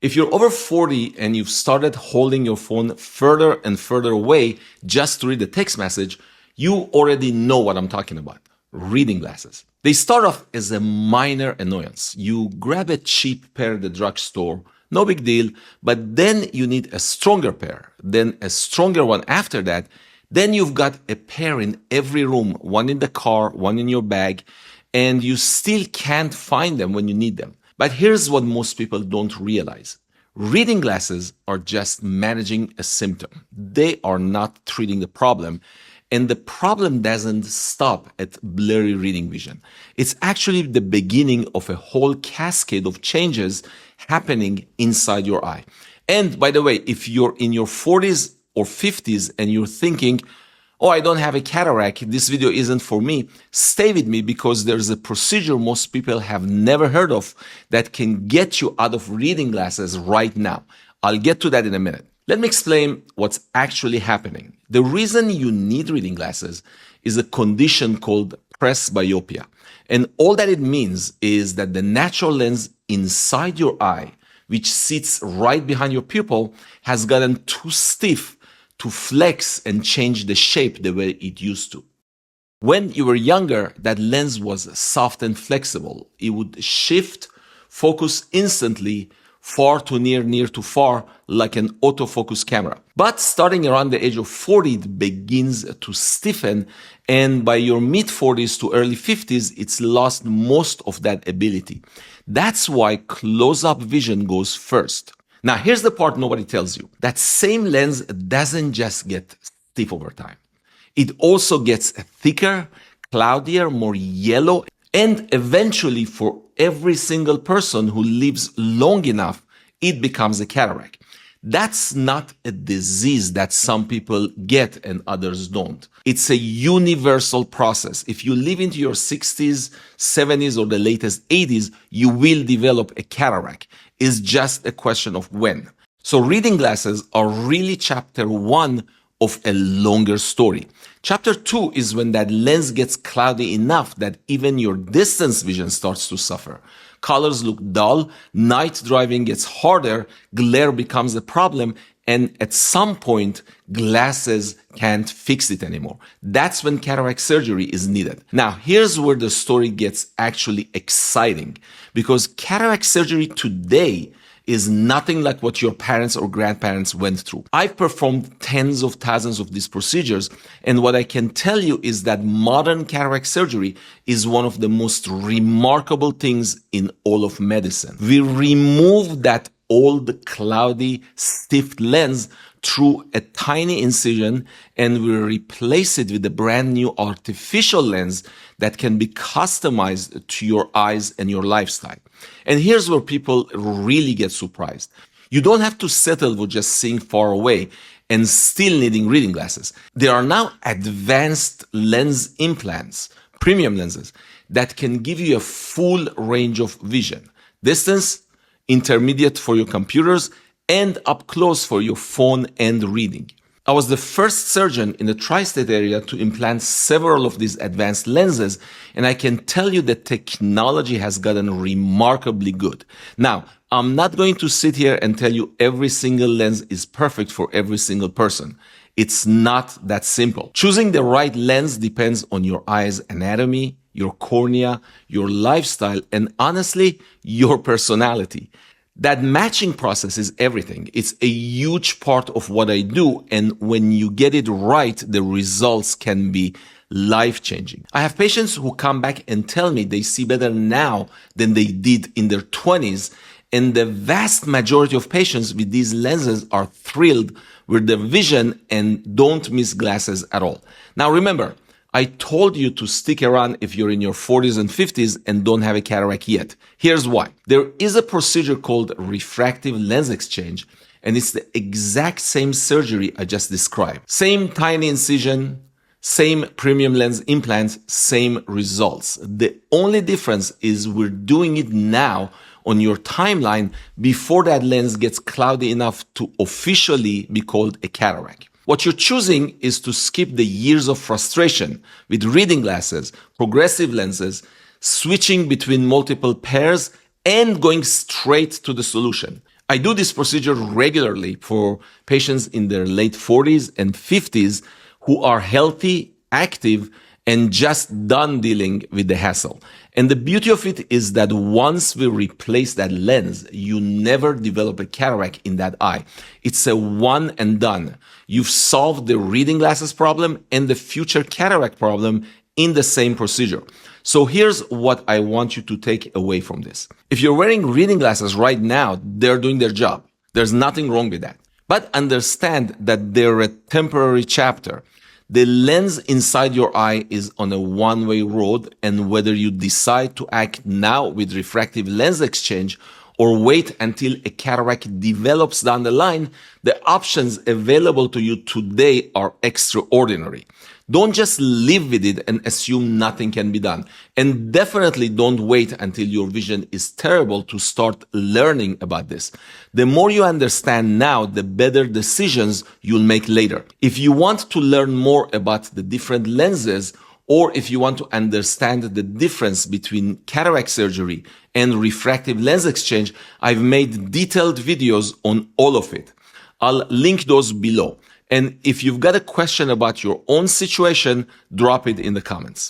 If you're over 40 and you've started holding your phone further and further away just to read a text message, you already know what I'm talking about. Reading glasses. They start off as a minor annoyance. You grab a cheap pair at the drugstore, no big deal, but then you need a stronger pair, then a stronger one after that. Then you've got a pair in every room, one in the car, one in your bag, and you still can't find them when you need them. But here's what most people don't realize. Reading glasses are just managing a symptom. They are not treating the problem. And the problem doesn't stop at blurry reading vision. It's actually the beginning of a whole cascade of changes happening inside your eye. And by the way, if you're in your 40s or 50s and you're thinking, oh, I don't have a cataract, this video isn't for me, stay with me because there's a procedure most people have never heard of that can get you out of reading glasses right now. I'll get to that in a minute. Let me explain what's actually happening. The reason you need reading glasses is a condition called presbyopia. And all that it means is that the natural lens inside your eye, which sits right behind your pupil, has gotten too stiff to flex and change the shape the way it used to. When you were younger, that lens was soft and flexible. It would shift, focus instantly, far to near, near to far, like an autofocus camera. But starting around the age of 40, it begins to stiffen, and by your mid-40s to early 50s, it's lost most of that ability. That's why close-up vision goes first. Now, here's the part nobody tells you. That same lens doesn't just get stiff over time. It also gets thicker, cloudier, more yellow, and eventually for every single person who lives long enough, it becomes a cataract. That's not a disease that some people get and others don't. It's a universal process. If you live into your 60s, 70s, or the latest 80s, you will develop a cataract. It's just a question of when. So reading glasses are really chapter 1 of a longer story. Chapter 2 is when that lens gets cloudy enough that even your distance vision starts to suffer. Colors look dull, night driving gets harder, glare becomes a problem, and at some point, glasses can't fix it anymore. That's when cataract surgery is needed. Now, here's where the story gets actually exciting, because cataract surgery today is nothing like what your parents or grandparents went through. I've performed tens of thousands of these procedures, and what I can tell you is that modern cataract surgery is one of the most remarkable things in all of medicine. We remove that old, cloudy, stiff lens through a tiny incision, and we replace it with a brand new artificial lens that can be customized to your eyes and your lifestyle. And here's where people really get surprised. You don't have to settle with just seeing far away and still needing reading glasses. There are now advanced lens implants, premium lenses, that can give you a full range of vision. Distance, intermediate for your computers, and up close for your phone and reading. I was the first surgeon in the tri-state area to implant several of these advanced lenses, and I can tell you that technology has gotten remarkably good. Now, I'm not going to sit here and tell you every single lens is perfect for every single person. It's not that simple. Choosing the right lens depends on your eye's anatomy, your cornea, your lifestyle, and honestly, your personality. That matching process is everything. It's a huge part of what I do, and when you get it right, the results can be life-changing. I have patients who come back and tell me they see better now than they did in their 20s, and the vast majority of patients with these lenses are thrilled with their vision and don't miss glasses at all. Now remember, I told you to stick around if you're in your 40s and 50s and don't have a cataract yet. Here's why. There is a procedure called refractive lens exchange, and it's the exact same surgery I just described. Same tiny incision, same premium lens implants, same results. The only difference is we're doing it now on your timeline before that lens gets cloudy enough to officially be called a cataract. What you're choosing is to skip the years of frustration with reading glasses, progressive lenses, switching between multiple pairs, and going straight to the solution. I do this procedure regularly for patients in their late 40s and 50s who are healthy, active, and just done dealing with the hassle. And the beauty of it is that once we replace that lens, you never develop a cataract in that eye. It's a one and done. You've solved the reading glasses problem and the future cataract problem in the same procedure. So here's what I want you to take away from this. If you're wearing reading glasses right now, they're doing their job. There's nothing wrong with that. But understand that they're a temporary chapter. The lens inside your eye is on a one-way road, and whether you decide to act now with refractive lens exchange or wait until a cataract develops down the line, the options available to you today are extraordinary. Don't just live with it and assume nothing can be done. And definitely don't wait until your vision is terrible to start learning about this. The more you understand now, the better decisions you'll make later. If you want to learn more about the different lenses, or if you want to understand the difference between cataract surgery and refractive lens exchange, I've made detailed videos on all of it. I'll link those below. And if you've got a question about your own situation, drop it in the comments.